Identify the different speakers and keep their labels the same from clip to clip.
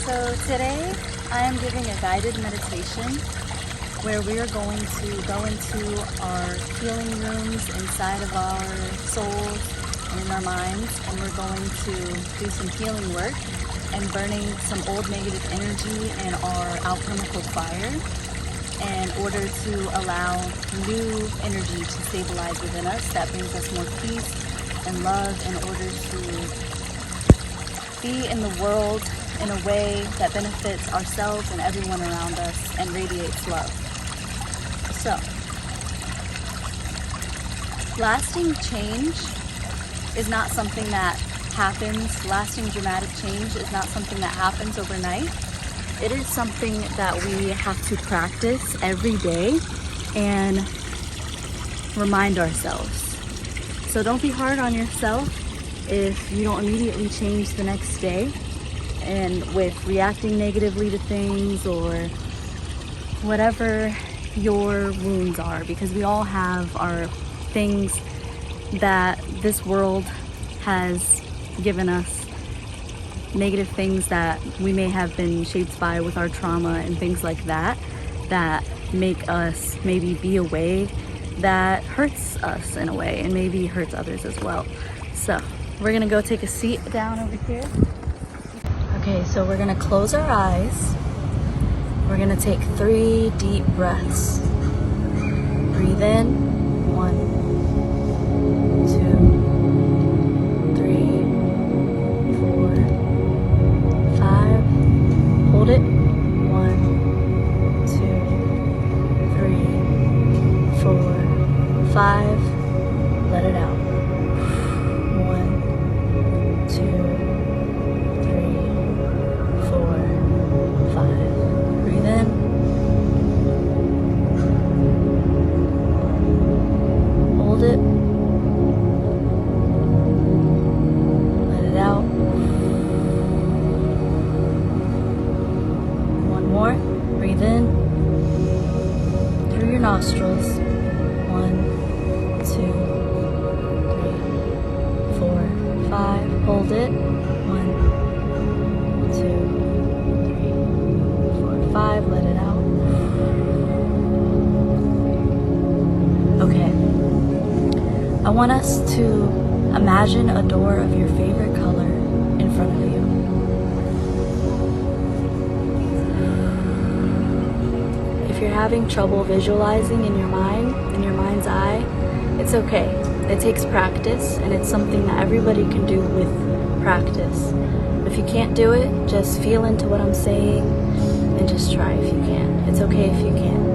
Speaker 1: So today I am giving a guided meditation where we are going to go into our healing rooms inside of our souls and in our minds, and we're going to do some healing work and burning some old negative energy in our alchemical fire in order to allow new energy to stabilize within us that brings us more peace and love in order to be in the world in a way that benefits ourselves and everyone around us and radiates love. So, lasting change is not something that happens. Lasting dramatic change is not something that happens overnight. It is something that we have to practice every day and remind ourselves. So don't be hard on yourself if you don't immediately change the next day and with reacting negatively to things or whatever your wounds are, because we all have our things that this world has given us, negative things that we may have been shaped by with our trauma and things like that, that make us maybe be a way that hurts us in a way and maybe hurts others as well. So we're gonna go take a seat down over here. Okay, so we're gonna close our eyes. We're gonna take 3 deep breaths. Breathe in, 1, 2, 3, 4, 5. Hold it. 1, 2, 3, 4, 5. Let it out. 1, 2, 3, 4, 5. Breathe in. Hold it. Let it out. One more. Breathe in through your nostrils. 1, 2, 3, 4, 5. Hold it. 1, 2, 3, 4, 5. Let it out. Okay. I want us to imagine a door of your favorite color in front of you. If you're having trouble visualizing in your mind's eye, it's okay. It takes practice, and it's something that everybody can do with practice. If you can't do it, just feel into what I'm saying and just try if you can. It's okay if you can't.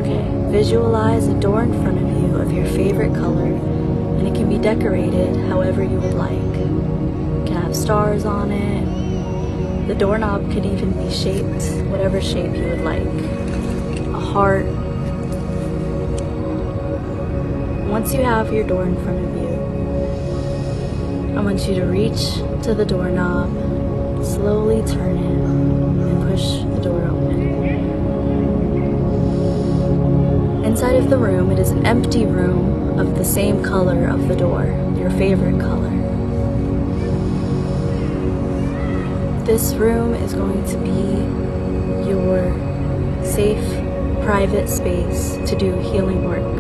Speaker 1: Okay, visualize a door in front of you of your favorite color, and it can be decorated however you would like. It can have stars on it. The doorknob could even be shaped whatever shape you would like. A heart. Once you have your door in front of you, I want you to reach to the doorknob, slowly turn it, and push the door open. Inside of the room, it is an empty room of the same color of the door, your favorite color. This room is going to be your safe, private space to do healing work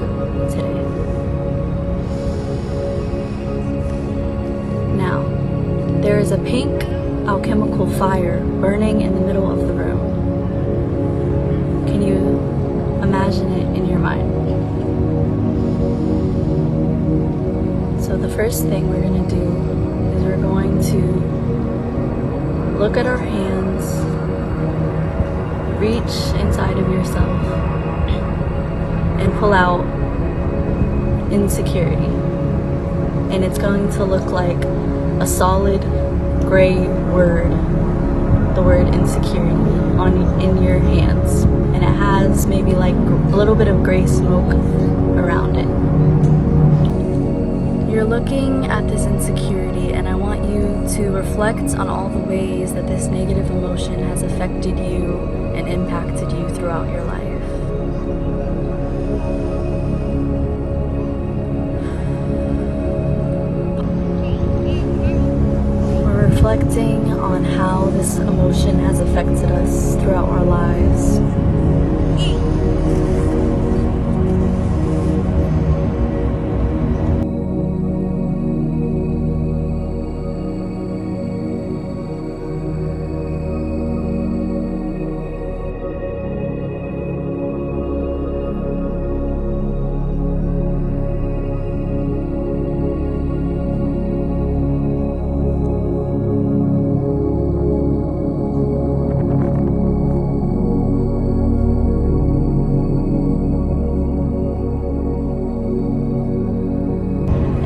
Speaker 1: today. Now, there is a pink alchemical fire burning in the middle of the room. Can you imagine it in your mind? So the first thing we're going to do is we're going to look at our hands, reach inside of yourself, and pull out insecurity. And it's going to look like a solid gray word, the word insecurity, in your hands. And it has maybe like a little bit of gray smoke around it. You're looking at this insecurity, and I want you to reflect on all the ways that this negative emotion has affected you and impacted you throughout your life. reflecting on how this emotion has affected us throughout our lives.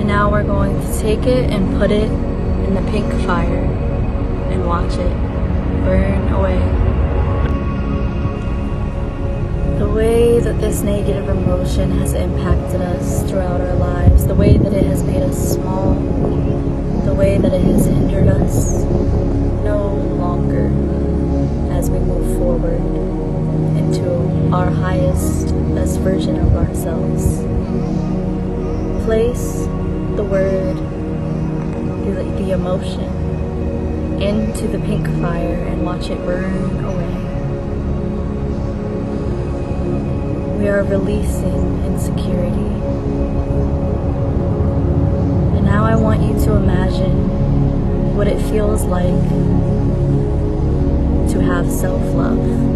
Speaker 1: Now we're going to take it and put it in the pink fire and watch it burn away. The way that this negative emotion has impacted us throughout our lives, the way that it has made us small, the way that it has hindered us, no longer as we move forward into our highest, best version of ourselves. Place the word, the emotion into the pink fire and watch it burn away. We are releasing insecurity. And now I want you to imagine what it feels like to have self-love.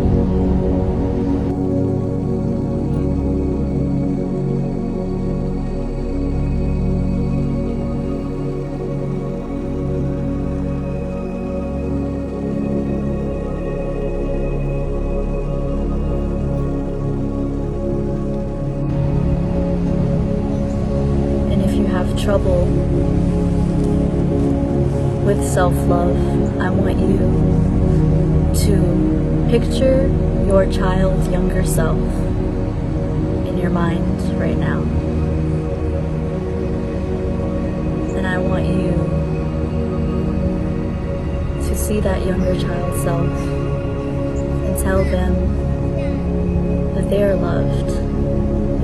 Speaker 1: Trouble with self-love, I want you to picture your child's younger self in your mind right now. And I want you to see that younger child self and tell them that they are loved,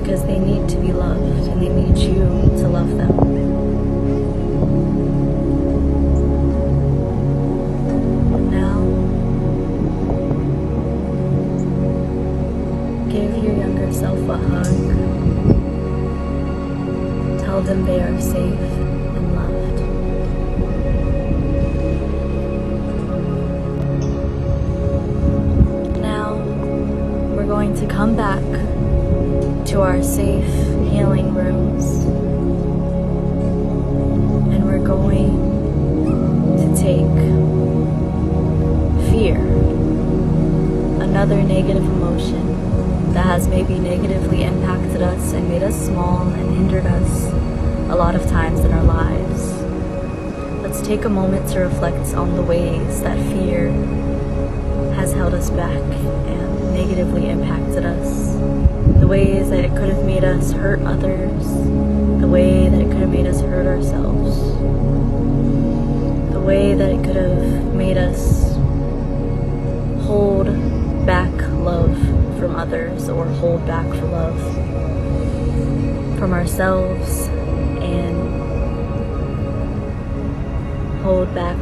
Speaker 1: because they need to be loved and they need you to love them. Now, give your younger self a hug. Tell them they are safe and loved. Now, we're going to come back to our safe healing rooms, and we're going to take fear, another negative emotion that has maybe negatively impacted us and made us small and hindered us a lot of times in our lives. Let's take a moment to reflect on the ways that fear has held us back and negatively impacted us. The ways that it could have made us hurt others, the way that it could have made us hurt ourselves, the way that it could have made us hold back love from others or hold back for love from ourselves and hold back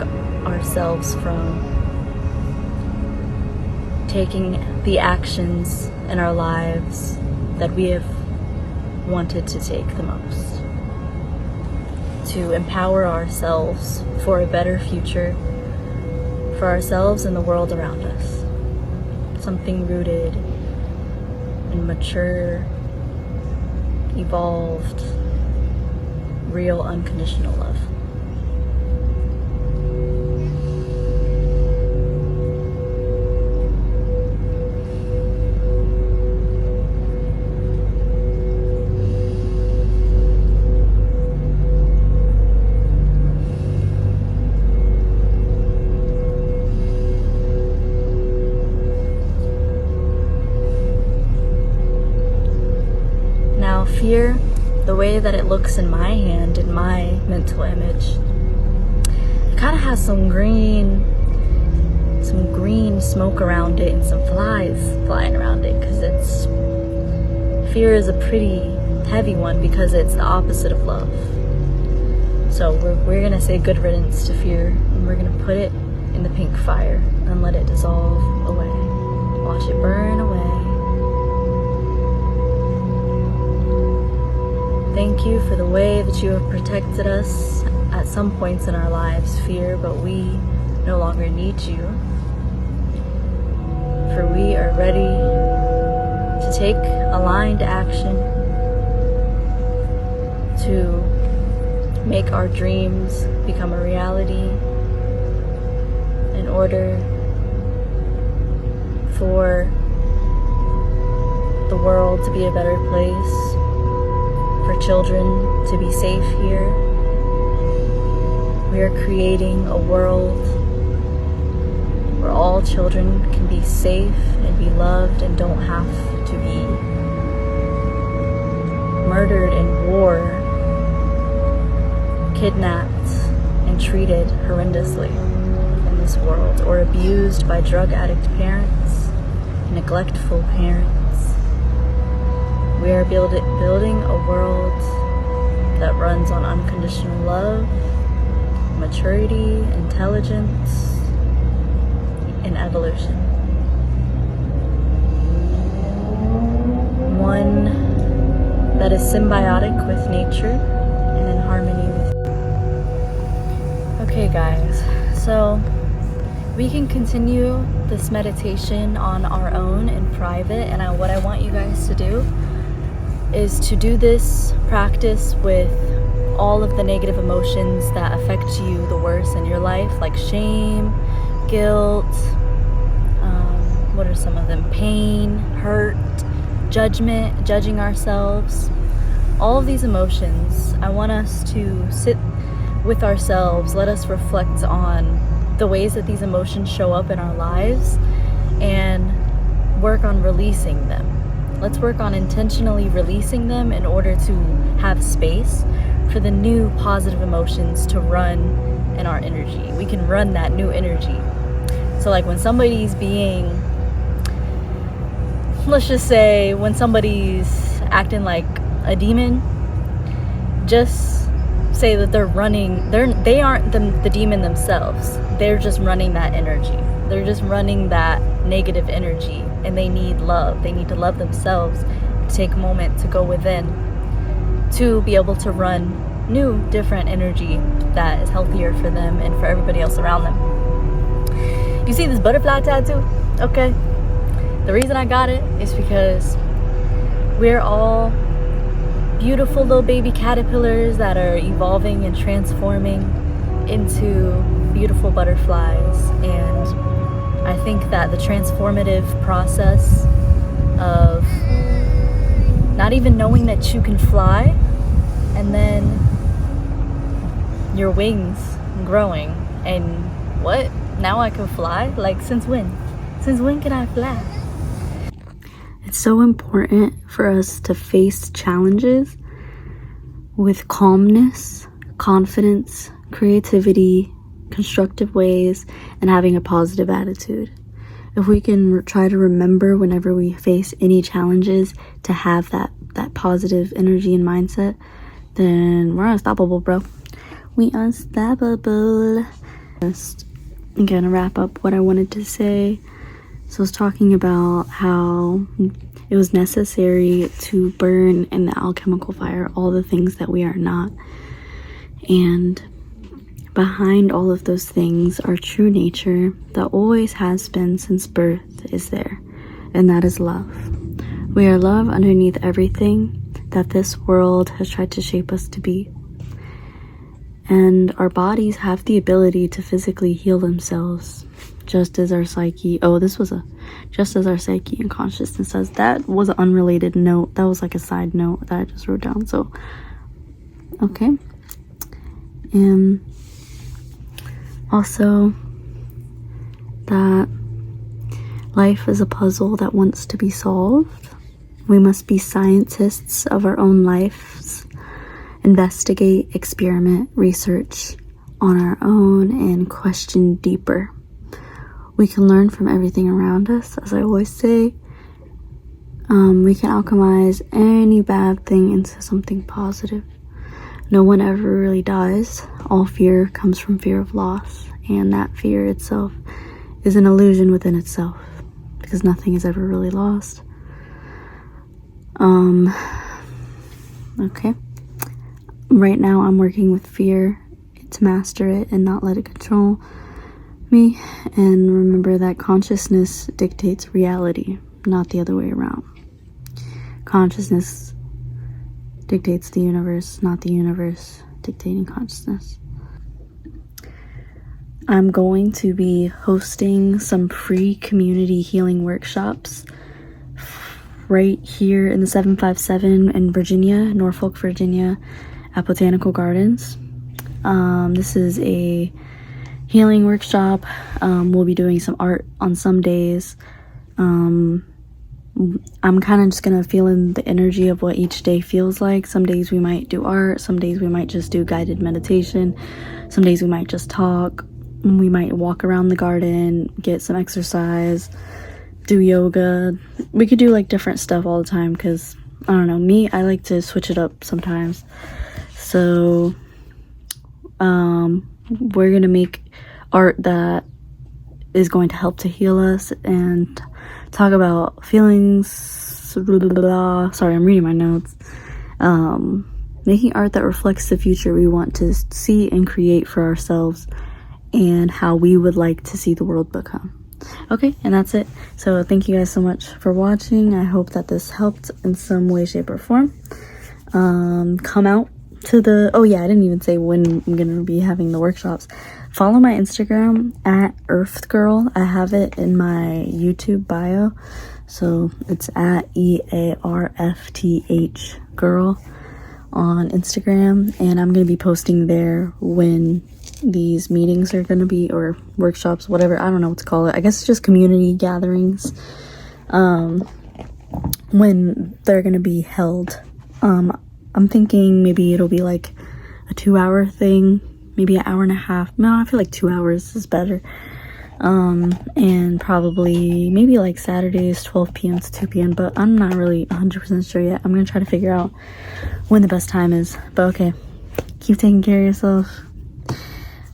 Speaker 1: ourselves from taking the actions in our lives that we have wanted to take the most, to empower ourselves for a better future for ourselves and the world around us. Something rooted in mature, evolved, real, unconditional love. Fear, the way that it looks in my hand, in my mental image, it kind of has some green smoke around it and some flies flying around it, because fear is a pretty heavy one because it's the opposite of love. So we're gonna say good riddance to fear, and we're gonna put it in the pink fire and let it dissolve away. Watch it burn away. Thank you for the way that you have protected us at some points in our lives, fear, but we no longer need you. For we are ready to take aligned action to make our dreams become a reality in order for the world to be a better place, for children to be safe here. We are creating a world where all children can be safe and be loved and don't have to be murdered in war, kidnapped and treated horrendously in this world, or abused by drug addict parents, neglectful parents. We are building a world that runs on unconditional love, maturity, intelligence, and evolution. One that is symbiotic with nature and in harmony with. Okay guys, so we can continue this meditation on our own in private, and what I want you guys to do is to do this practice with all of the negative emotions that affect you the worst in your life, like shame, guilt, what are some of them? Pain, hurt, judgment, judging ourselves. All of these emotions, I want us to sit with ourselves, let us reflect on the ways that these emotions show up in our lives and work on releasing them. Let's work on intentionally releasing them in order to have space for the new positive emotions to run in our energy. We can run that new energy. So like when somebody's being, let's just say when somebody's acting like a demon, just say that they're running, they aren't the demon themselves. They're just running that energy. They're just running that negative energy, and they need love. They need to love themselves, to take a moment to go within, to be able to run new, different energy that is healthier for them and for everybody else around them. You see this butterfly tattoo? Okay. The reason I got it is because we're all beautiful little baby caterpillars that are evolving and transforming into beautiful butterflies. And I think that the transformative process of not even knowing that you can fly, and then your wings growing, and what? Now I can fly? Like, since when? Since when can I fly? It's so important for us to face challenges with calmness, confidence, creativity, constructive ways, and having a positive attitude. If we can try to remember whenever we face any challenges to have that positive energy and mindset, then we're unstoppable, bro. We unstoppable. Just gonna wrap up what I wanted to say. So I was talking about how it was necessary to burn in the alchemical fire all the things that we are not. And behind all of those things, our true nature that always has been since birth is there. And that is love. We are love underneath everything that this world has tried to shape us to be. And our bodies have the ability to physically heal themselves, just as our psyche, just as our psyche and consciousness does. That was an unrelated note. That was like a side note that I just wrote down. So, okay. And also that life is a puzzle that wants to be solved. We must be scientists of our own lives, investigate, experiment, research on our own, and question deeper. We can learn from everything around us, as I always say. We can alchemize any bad thing into something positive. no one ever really dies. All fear comes from fear of loss, and that fear itself is an illusion within itself, because nothing is ever really lost. Okay. Right now I'm working with fear to master it and not let it control me, and remember that consciousness dictates reality, not the other way around. Consciousness dictates the universe, not the universe dictating consciousness. I'm going to be hosting some free community healing workshops right here in the 757 in Virginia, Norfolk, Virginia, at Botanical Gardens. This is a healing workshop. We'll be doing some art on some days. I'm kind of just gonna feel in the energy of what each day feels like. Some days we might do art, some days we might just do guided meditation, some days we might just talk, we might walk around the garden, get some exercise, do yoga. We could do like different stuff all the time, because I don't know, me, I like to switch it up sometimes. So we're gonna make art that is going to help to heal us and talk about feelings, blah, blah, blah. Sorry, I'm reading my notes. Making art that reflects the future we want to see and create for ourselves, and how we would like to see the world become. Okay, and that's it. So thank you guys so much for watching. I hope that this helped in some way, shape, or form. Come out to the, oh yeah, I didn't even say when I'm gonna be having the workshops. Follow my Instagram at Earfth Girl. I have it in my YouTube bio, so it's at EARFTH Girl on Instagram, and I'm gonna be posting there when these meetings are gonna be, or workshops, whatever, I don't know what to call it. I guess it's just community gatherings, when they're gonna be held. I'm thinking maybe it'll be like a 2-hour thing, maybe an hour and a half. No, I feel like 2 hours is better. And probably maybe like Saturdays 12 p.m. to 2 p.m. but I'm not really 100% sure yet. I'm gonna try to figure out when the best time is. But okay, keep taking care of yourself,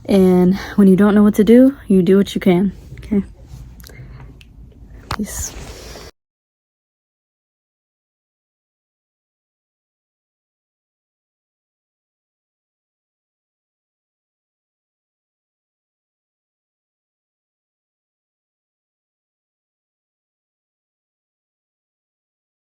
Speaker 1: and when you don't know what to do, you do what you can. Okay, peace.